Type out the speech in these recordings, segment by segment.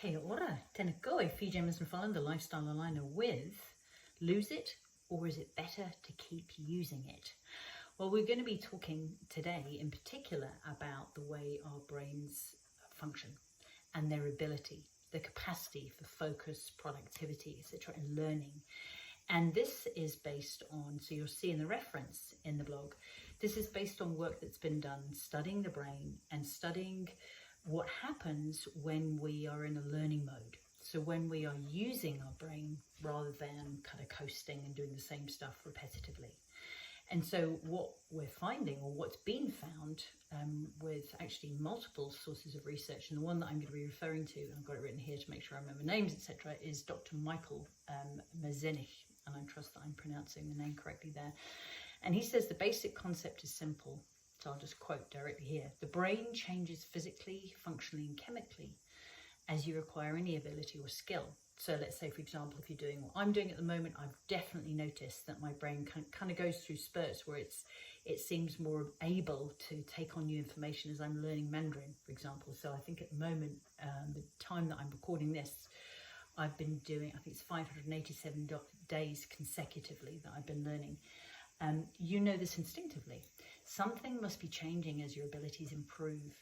Kia ora, tēnā koe, Fi Jamieson-Folland, the lifestyle aligner with lose it, or is it better to keep using it? Well, we're going to be talking today in particular about the way our brains function and their ability, the capacity for focus, productivity, etc., and learning. And this is based on, so you'll see in the reference in the blog, this is based on work that's been done studying the brain and studying what happens when we are in a learning mode. So when we are using our brain rather than kind of coasting and doing the same stuff repetitively. And so what we're finding, or what's been found with actually multiple sources of research, and the one that I'm going to be referring to, and I've got it written here to make sure I remember names, etc., is Dr. Michael Merzenich, and I trust that I'm pronouncing the name correctly there. And he says the basic concept is simple. So I'll just quote directly here. The brain changes physically, functionally, and chemically as you acquire any ability or skill. So let's say, for example, if you're doing what I'm doing at the moment, I've definitely noticed that my brain kind of goes through spurts where it seems more able to take on new information as I'm learning Mandarin, for example. So I think at the moment, the time that I'm recording this, I've been doing, I think it's 587 days consecutively that I've been learning. You know this instinctively. Something must be changing as your abilities improve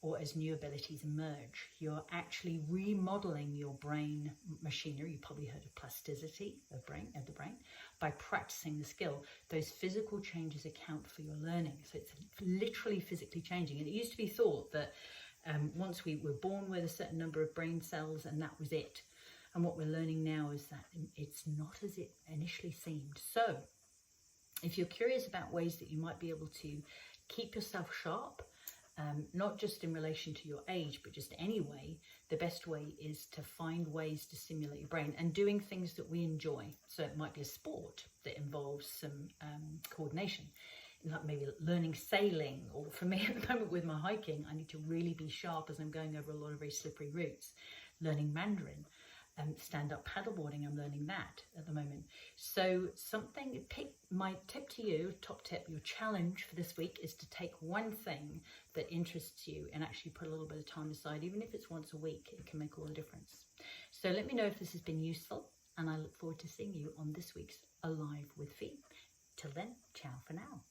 or as new abilities emerge. You're actually remodeling your brain machinery. You probably heard of plasticity of the brain by practicing the skill. Those physical changes account for your learning. So it's literally physically changing. And it used to be thought that once we were born with a certain number of brain cells and that was it. And what we're learning now is that it's not as it initially seemed. So if you're curious about ways that you might be able to keep yourself sharp, not just in relation to your age, but just anyway, the best way is to find ways to stimulate your brain and doing things that we enjoy. So it might be a sport that involves some coordination, like maybe learning sailing, or for me at the moment with my hiking, I need to really be sharp as I'm going over a lot of very slippery routes. Learning Mandarin. Stand-up paddleboarding, I'm learning that at the moment. So my tip to you, top tip, your challenge for this week is to take one thing that interests you and actually put a little bit of time aside, even if it's once a week, it can make all the difference. So let me know if this has been useful, and I look forward to seeing you on this week's Alive with Fi. Till then, ciao for now.